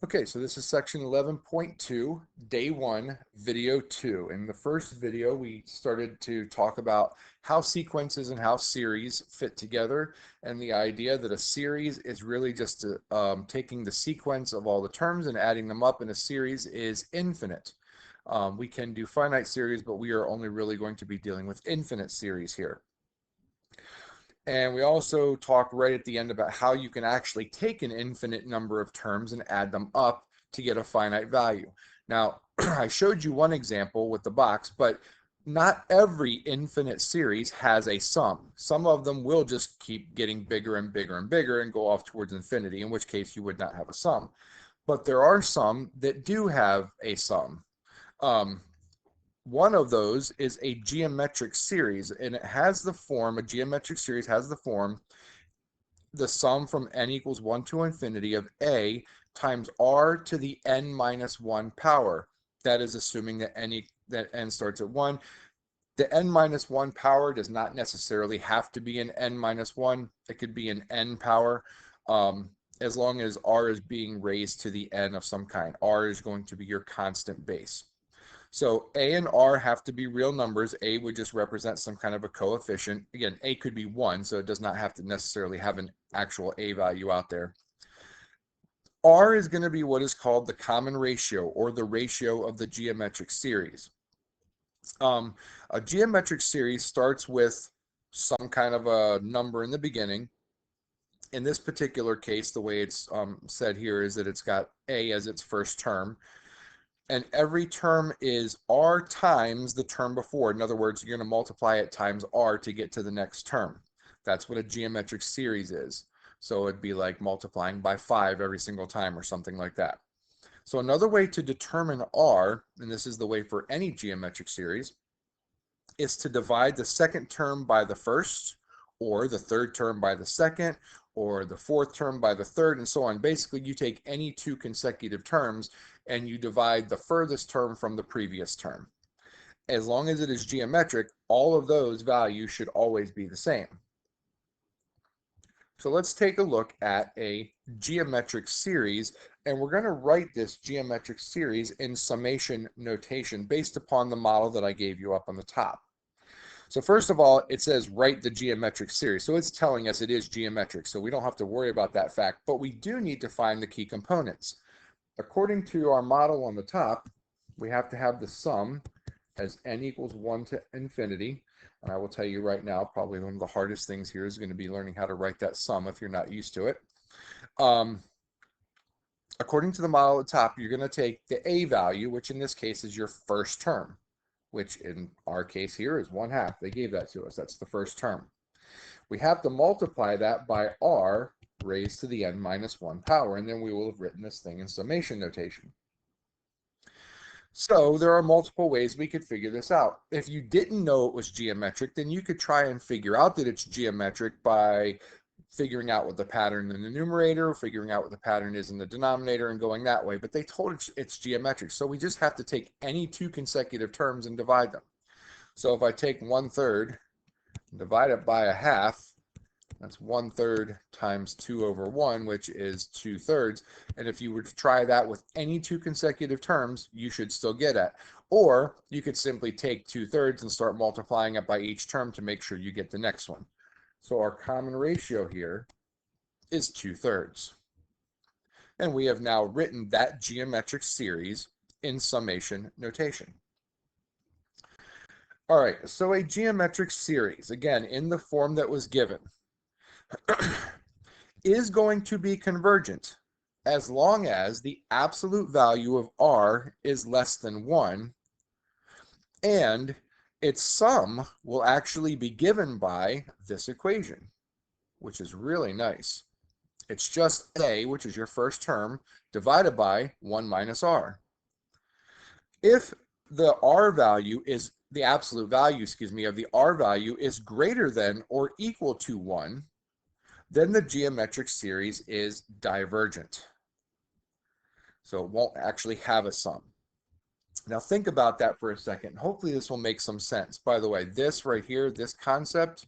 Okay, so this is section 11.2, day 1, video 2. In the first video, we started to talk about how sequences and how series fit together, and the idea that a series is really just taking the sequence of all the terms and adding them up, and a series is infinite. We can do finite series, but we are only really going to be dealing with infinite series here. And we also talked right at the end about how you can actually take an infinite number of terms and add them up to get a finite value. Now, I showed you one example with the box, but not every infinite series has a sum. Some of them will just keep getting bigger and bigger and bigger and go off towards infinity, in which case you would not have a sum. But there are some that do have a sum. One of those is a geometric series, and it has the form, a geometric series has the form, the sum from n equals 1 to infinity of a times r to the n minus 1 power. That is assuming that n starts at 1. The n minus 1 power does not necessarily have to be an n minus 1. It could be an n power, as long as r is being raised to the n of some kind. R is going to be your constant base. So a and r have to be real numbers. A would just represent some kind of a coefficient. Again, a could be 1, so it does not have to necessarily have an actual a value out there. R is going to be what is called the common ratio, or the ratio of the geometric series. A geometric series starts with some kind of a number in the beginning. In this particular case, the way it's said here is that it's got a as its first term. And every term is r times the term before. In other words, you're going to multiply it times r to get to the next term. That's what a geometric series is. So it'd be like multiplying by 5 every single time or something like that. So another way to determine r, and this is the way for any geometric series, is to divide the second term by the first, or the third term by the second, or the fourth term by the third, and so on. Basically, you take any two consecutive terms and you divide the furthest term from the previous term. As long as it is geometric, all of those values should always be the same. So let's take a look at a geometric series, and we're going to write this geometric series in summation notation based upon the model that I gave you up on the top. So first of all, it says write the geometric series. So it's telling us it is geometric, so we don't have to worry about that fact, but we do need to find the key components. According to our model on the top, we have to have the sum as n equals 1 to infinity. And I will tell you right now, probably one of the hardest things here is going to be learning how to write that sum if you're not used to it. According to the model at the top, you're going to take the a value, which in this case is your first term, which in our case here is 1/2. They gave that to us. That's the first term. We have to multiply that by r raised to the n minus 1 power, and then we will have written this thing in summation notation. So there are multiple ways we could figure this out. If you didn't know it was geometric, then you could try and figure out that it's geometric by figuring out what the pattern in the numerator, figuring out what the pattern is in the denominator, and going that way. But they told us it's geometric, so we just have to take any two consecutive terms and divide them. So if I take 1/3 and divide it by 1/2, that's 1/3 times 2 over 1, which is 2/3. And if you were to try that with any two consecutive terms, you should still get it. Or you could simply take 2/3 and start multiplying it by each term to make sure you get the next one. So our common ratio here is 2/3. And we have now written that geometric series in summation notation. All right, so a geometric series, again, in the form that was given, is going to be convergent as long as the absolute value of r is less than 1, and its sum will actually be given by this equation, which is really nice. It's just a, which is your first term, divided by 1 minus r. If the r value is, the absolute value, of the r value is greater than or equal to 1, then the geometric series is divergent. So it won't actually have a sum. Now think about that for a second. Hopefully this will make some sense. By the way, this right here, this concept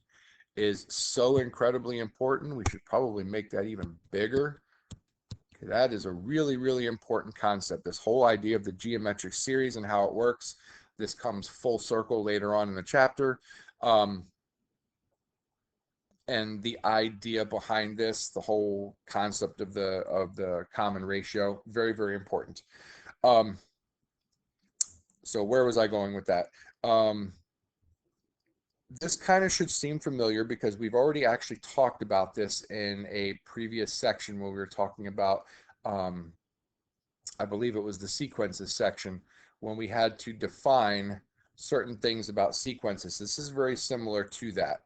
is so incredibly important. We should probably make that even bigger. Okay, that is a really, really important concept. This whole idea of the geometric series and how it works. This comes full circle later on in the chapter. And the idea behind this, the whole concept of the common ratio, very, very important. So where was I going with that? This kind of should seem familiar because we've already actually talked about this in a previous section where we were talking about, I believe it was the sequences section, when we had to define certain things about sequences. This is very similar to that.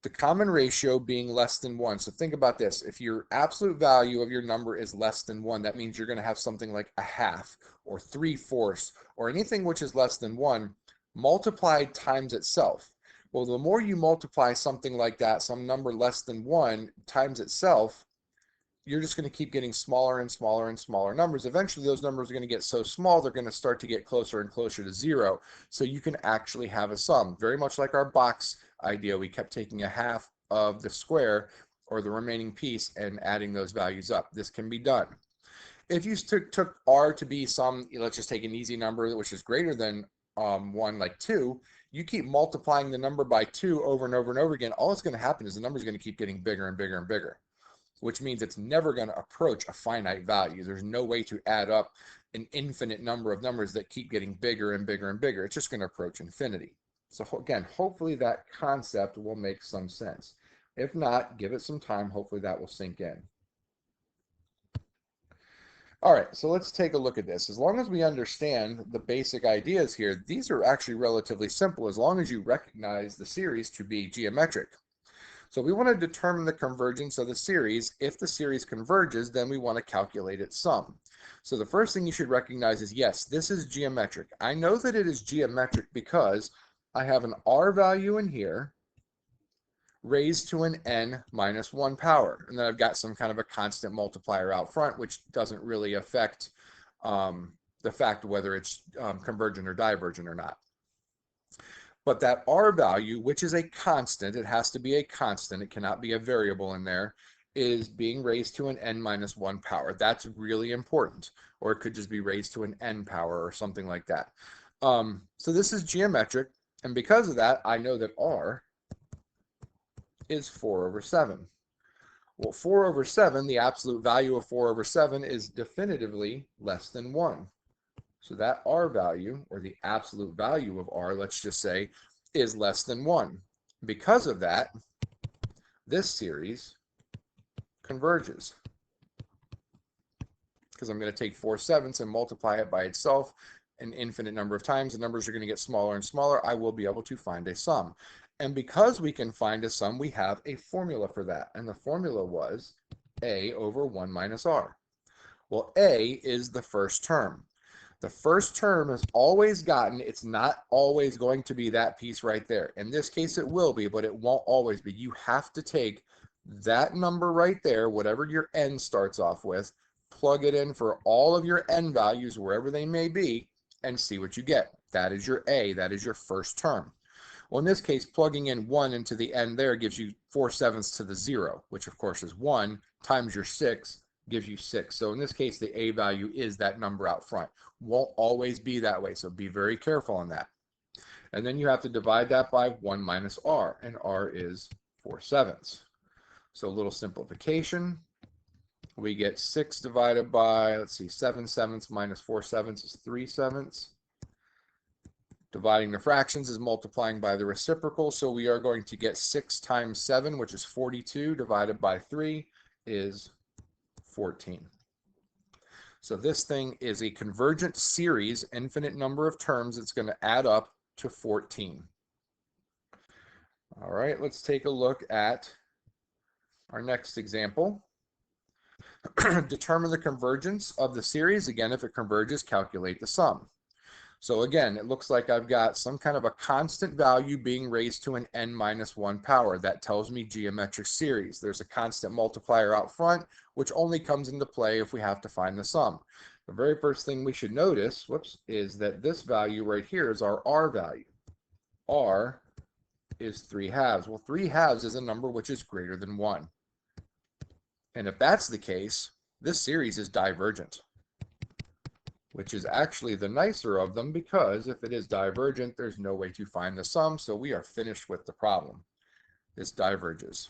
The common ratio being less than 1. So think about this. If your absolute value of your number is less than 1, that means you're going to have something like a half or 3/4 or anything which is less than 1 multiplied times itself. Well, the more you multiply something like that, some number less than 1 times itself, you're just going to keep getting smaller and smaller and smaller numbers. Eventually, those numbers are going to get so small, they're going to start to get closer and closer to 0. So you can actually have a sum. Very much like our box idea, we kept taking a half of the square or the remaining piece and adding those values up. This can be done. If you took r to be some, let's just take an easy number which is greater than 1, like 2, you keep multiplying the number by 2 over and over and over again. All that's going to happen is the number is going to keep getting bigger and bigger and bigger, which means it's never going to approach a finite value. There's no way to add up an infinite number of numbers that keep getting bigger and bigger and bigger. It's just going to approach infinity. So again, hopefully that concept will make some sense. If not, give it some time. Hopefully that will sink in. All right, so let's take a look at this. As long as we understand the basic ideas here, these are actually relatively simple as long as you recognize the series to be geometric. So we want to determine the convergence of the series. If the series converges, then we want to calculate its sum. So the first thing you should recognize is, yes, this is geometric. I know that it is geometric because I have an r value in here raised to an n minus 1 power. And then I've got some kind of a constant multiplier out front, which doesn't really affect the fact whether it's convergent or divergent or not. But that r value, which is a constant, it has to be a constant, it cannot be a variable in there, is being raised to an n minus 1 power. That's really important. Or it could just be raised to an n power or something like that. So this is geometric, and because of that, I know that r is 4 over 7. Well, 4 over 7, the absolute value of 4 over 7 is definitively less than 1. So that r value, or the absolute value of r, let's just say, is less than 1. Because of that, this series converges. Because I'm going to take 4/7 and multiply it by itself an infinite number of times. The numbers are going to get smaller and smaller. I will be able to find a sum. And because we can find a sum, we have a formula for that. And the formula was a over 1 minus r. Well, a is the first term. The first term is always gotten. It's not always going to be that piece right there. In this case, it will be, but it won't always be. You have to take that number right there, whatever your n starts off with, plug it in for all of your n values, wherever they may be, and see what you get. That is your a. That is your first term. Well, in this case, plugging in 1 into the n there gives you 4/7 to the 0, which of course is 1 times your 6 gives you 6. So in this case, the a value is that number out front. Won't always be that way, so be very careful on that. And then you have to divide that by 1 minus r, and r is 4/7. So a little simplification. We get 6 divided by, let's see, 7/7 minus 4/7 is 3/7. Dividing the fractions is multiplying by the reciprocal, so we are going to get 6 times 7, which is 42, divided by 3 is 14. So this thing is a convergent series, infinite number of terms. It's going to add up to 14. All right, let's take a look at our next example. Determine the convergence of the series. Again, if it converges, calculate the sum. So again, it looks like I've got some kind of a constant value being raised to an n minus 1 power. That tells me geometric series. There's a constant multiplier out front, which only comes into play if we have to find the sum. The very first thing we should notice, is that this value right here is our r value. R is 3/2. Well, 3/2 is a number which is greater than 1. And if that's the case, this series is divergent, which is actually the nicer of them, because if it is divergent, there's no way to find the sum, so we are finished with the problem. This diverges.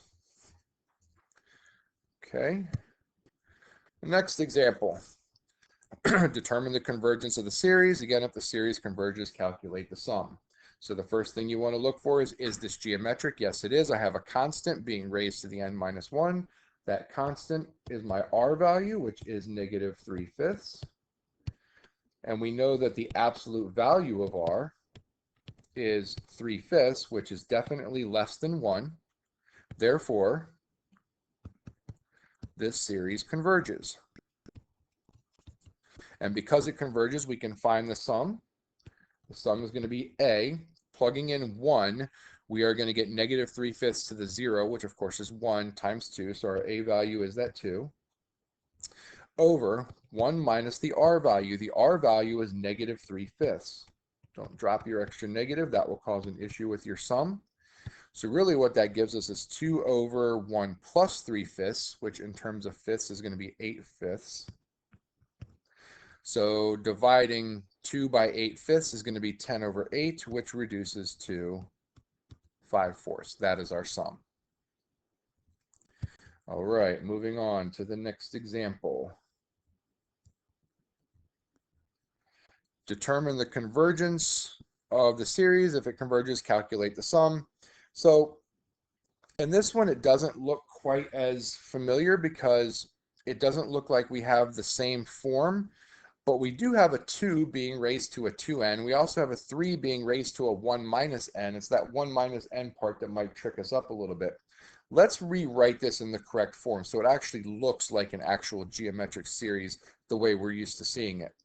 Okay. The next example. Determine the convergence of the series. Again, if the series converges, calculate the sum. So the first thing you want to look for is this geometric? Yes, it is. I have a constant being raised to the n minus 1. That constant is my r value, which is negative 3/5. And we know that the absolute value of r is 3/5, which is definitely less than 1. Therefore, this series converges. And because it converges, we can find the sum. The sum is going to be a. Plugging in 1, we are going to get negative 3/5 to the 0, which of course is 1 times 2. So our a value is that 2. Over 1 minus the r value. The r value is negative 3/5. Don't drop your extra negative. That will cause an issue with your sum. So really what that gives us is 2 over 1 plus 3/5, which in terms of fifths is going to be 8/5. So dividing 2 by 8/5 is going to be 10 over 8, which reduces to 5/4. That is our sum. All right, moving on to the next example. Determine the convergence of the series. If it converges, calculate the sum. So in this one, it doesn't look quite as familiar because it doesn't look like we have the same form. But we do have a 2 being raised to a 2n. We also have a 3 being raised to a 1 minus n. It's that 1 minus n part that might trick us up a little bit. Let's rewrite this in the correct form so it actually looks like an actual geometric series the way we're used to seeing it.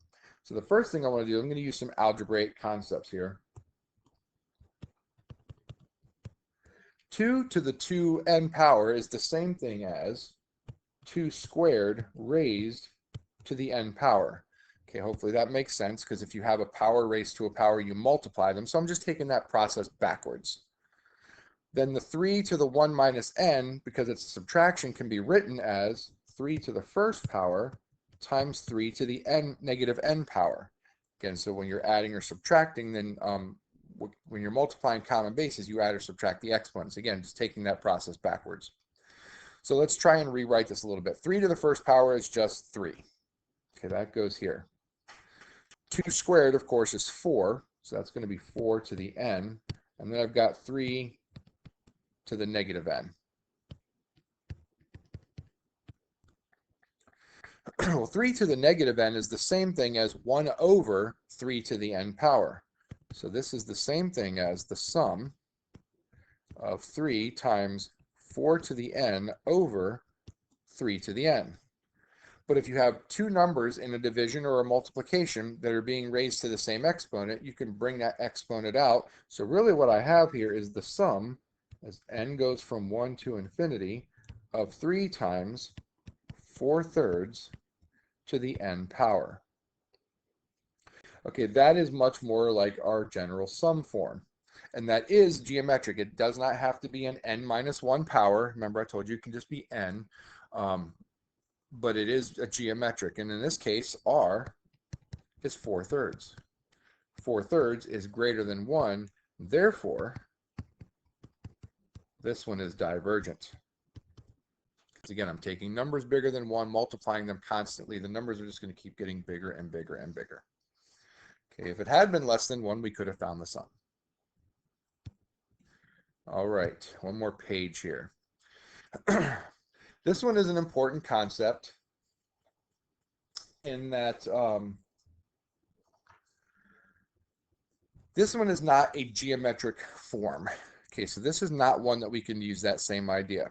So the first thing I want to do, I'm going to use some algebraic concepts here. 2 to the 2n power is the same thing as 2 squared raised to the n power. Okay, hopefully that makes sense, because if you have a power raised to a power, you multiply them. So I'm just taking that process backwards. Then the 3 to the 1 minus n, because it's a subtraction, can be written as 3 to the first power times 3 to the negative n power. Again, so when you're adding or subtracting, then when you're multiplying common bases, you add or subtract the exponents. Again, just taking that process backwards. So let's try and rewrite this a little bit. 3 to the first power is just 3. Okay, that goes here. 2 squared, of course, is 4, so that's going to be 4 to the n, and then I've got 3 to the negative n. Well, 3 to the negative n is the same thing as 1 over 3 to the n power. So this is the same thing as the sum of 3 times 4 to the n over 3 to the n. But if you have two numbers in a division or a multiplication that are being raised to the same exponent, you can bring that exponent out. So really what I have here is the sum, as n goes from 1 to infinity, of 3 times 4/3 to the n power. Okay, that is much more like our general sum form. And that is geometric. It does not have to be an n minus 1 power. Remember, I told you it can just be n. But it is a geometric, and in this case, r is 4/3. 4/3 is greater than 1, therefore, this one is divergent. Because again, I'm taking numbers bigger than 1, multiplying them constantly. The numbers are just going to keep getting bigger and bigger and bigger. Okay, if it had been less than 1, we could have found the sum. All right, one more page here. This one is an important concept in that this one is not a geometric form. Okay, so this is not one that we can use that same idea.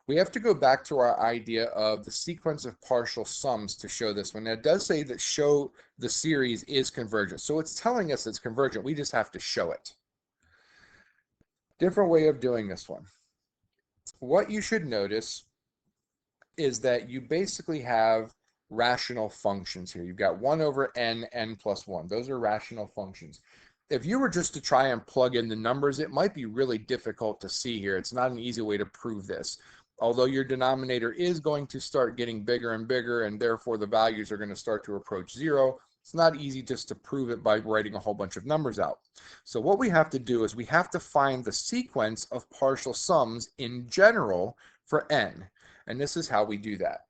We have to go back to our idea of the sequence of partial sums to show this one. Now, it does say that show the series is convergent. So it's telling us it's convergent. We just have to show it. Different way of doing this one. What you should notice is that you basically have rational functions here. You've got 1 over n, n plus 1. Those are rational functions. If you were just to try and plug in the numbers, it might be really difficult to see here. It's not an easy way to prove this. although your denominator is going to start getting bigger and bigger, and therefore the values are going to start to approach 0, it's not easy just to prove it by writing a whole bunch of numbers out. So what we have to do is we have to find the sequence of partial sums in general for n, and this is how we do that.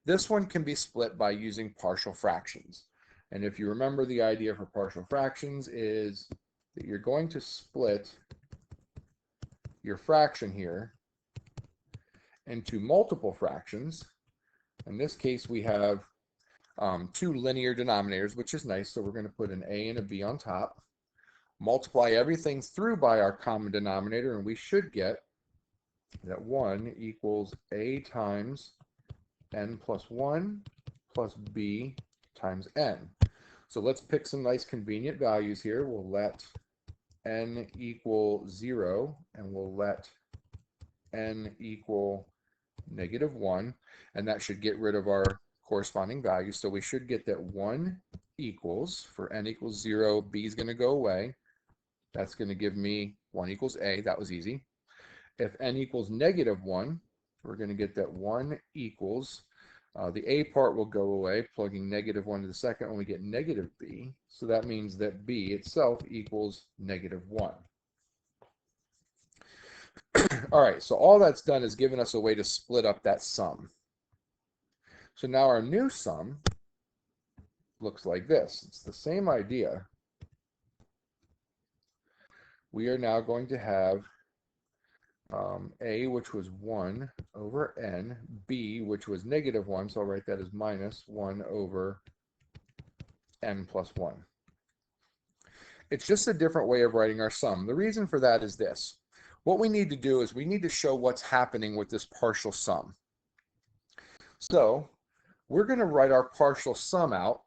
This one can be split by using partial fractions. And if you remember, the idea for partial fractions is that you're going to split your fraction here into multiple fractions. In this case, we have two linear denominators, which is nice. So we're going to put an a and a b on top, multiply everything through by our common denominator, and we should get that 1 equals a times n plus 1 plus b times n. So let's pick some nice convenient values here. We'll let n equal 0, and we'll let n equal -1, and that should get rid of our corresponding values. So we should get that 1 equals, for n equals 0, b is going to go away. That's going to give me 1 equals a. That was easy. If n equals -1, we're going to get that 1 equals, the a part will go away, plugging -1 to the second one, we get -b. So that means that b itself equals -1. All right, so all that's done is given us a way to split up that sum. So now our new sum looks like this. It's the same idea. We are now going to have a, which was 1 over n, b, which was -1, so I'll write that as -1 over n plus 1. It's just a different way of writing our sum. The reason for that is this. What we need to do is we need to show what's happening with this partial sum. So we're going to write our partial sum out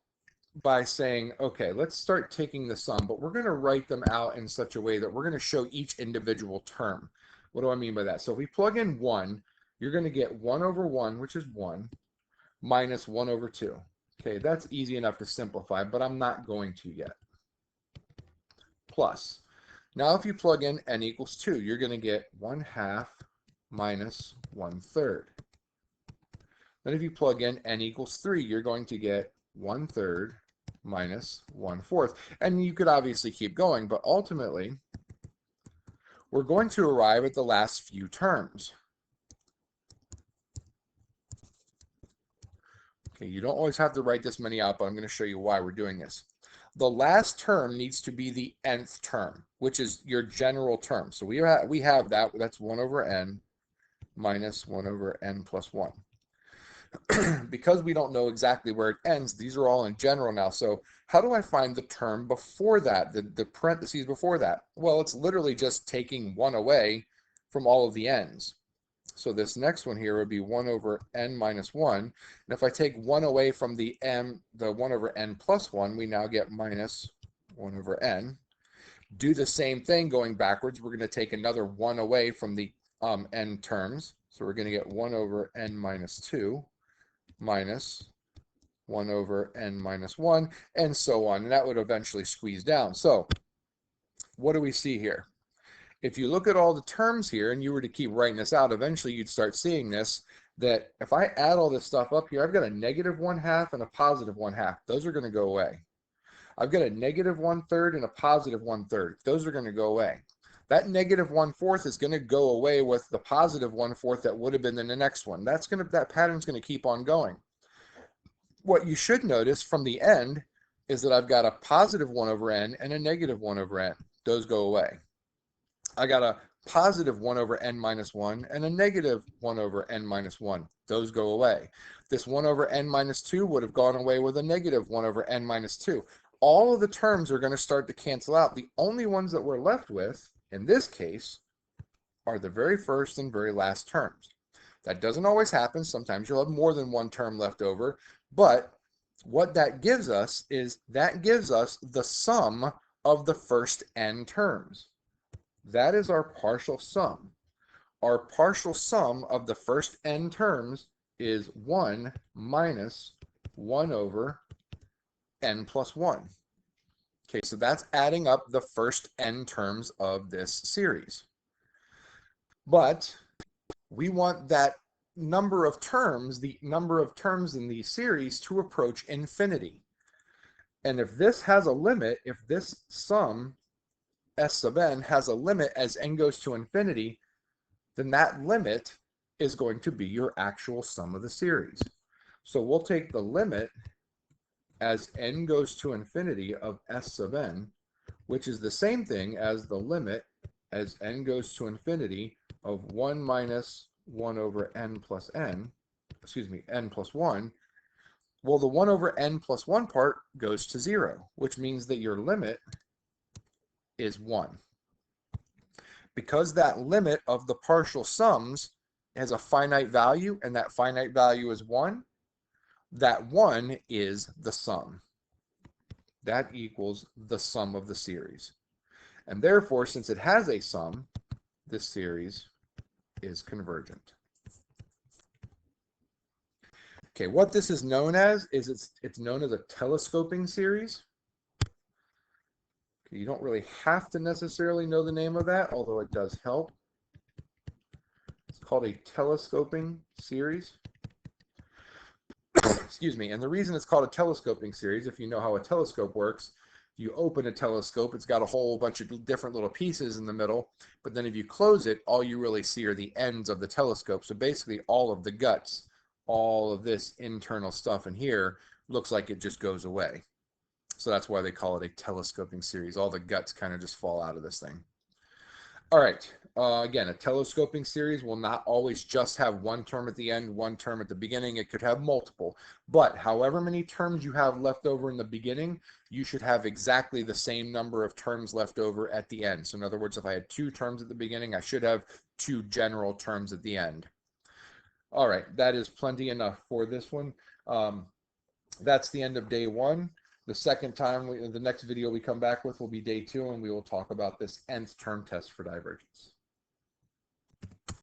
by saying, okay, let's start taking the sum, but we're going to write them out in such a way that we're going to show each individual term. What do I mean by that? So if we plug in 1, you're going to get 1 over 1, which is 1, minus 1 over 2. Okay, that's easy enough to simplify, but I'm not going to yet. Plus, now if you plug in n equals 2, you're going to get 1/2 minus 1/3. Then if you plug in n equals 3, you're going to get 1/3 minus 1/4. And you could obviously keep going, but ultimately, we're going to arrive at the last few terms. Okay, you don't always have to write this many out, but I'm going to show you why we're doing this. The last term needs to be the nth term, which is your general term. So we have that. That's 1 over n minus 1 over n plus 1. Because we don't know exactly where it ends, these are all in general now. So how do I find the term before that, the parentheses before that? Well, it's literally just taking 1 away from all of the n's. So this next one here would be 1 over n minus 1. And if I take 1 away from the 1 over n plus 1, we now get minus 1 over n. Do the same thing going backwards. We're going to take another 1 away from the n terms. So we're going to get 1 over n minus 2 minus 1 over n minus 1, and so on. And that would eventually squeeze down. So what do we see here? If you look at all the terms here and you were to keep writing this out, eventually you'd start seeing this, that if I add all this stuff up here, I've got a -1/2 and a +1/2. Those are going to go away. I've got a -1/3 and a +1/3. Those are going to go away. That -1/4 is going to go away with the +1/4 that would have been in the next one. That pattern's going to keep on going. What you should notice from the end is that I've got a +1 over n and a -1 over n. Those go away. I got a +1 over n minus 1 and a -1 over n minus 1. Those go away. This 1 over n minus 2 would have gone away with a -1 over n minus 2. All of the terms are going to start to cancel out. The only ones that we're left with, in this case, are the very first and very last terms. That doesn't always happen. Sometimes you'll have more than one term left over. But what that gives us is that gives us the sum of the first n terms. That is our partial sum. Our partial sum of the first n terms is 1 minus 1 over n plus 1. Okay, so that's adding up the first n terms of this series. But We want that number of terms, the number of terms in the series, to approach infinity. And if this has a limit, if this sum S sub n has a limit as n goes to infinity, then that limit is going to be your actual sum of the series. So we'll take the limit as n goes to infinity of S sub n, which is the same thing as the limit as n goes to infinity of 1 minus 1 over n plus n, excuse me, n plus 1. Well, the 1 over n plus 1 part goes to 0, which means that your limit is 1. Because that limit of the partial sums has a finite value, and that finite value is 1, that 1 is the sum. That equals the sum of the series. And therefore, since it has a sum, this series is convergent. Okay, what this is known as is it's known as a telescoping series. You don't really have to necessarily know the name of that, although it does help. It's called a telescoping series. Excuse me. And the reason it's called a telescoping series, if you know how a telescope works, you open a telescope, it's got a whole bunch of different little pieces in the middle, but then if you close it, all you really see are the ends of the telescope. So basically all of the guts, all of this internal stuff in here looks like it just goes away. So that's why they call it a telescoping series. All the guts kind of just fall out of this thing. All right. Again, a telescoping series will not always just have one term at the end, one term at the beginning. It could have multiple. But however many terms you have left over in the beginning, you should have exactly the same number of terms left over at the end. So in other words, if I had 2 terms at the beginning, I should have 2 general terms at the end. All right. That is plenty enough for this one. That's the end of day 1. The second time, the next video we come back with will be day 2, and we will talk about this nth term test for divergence.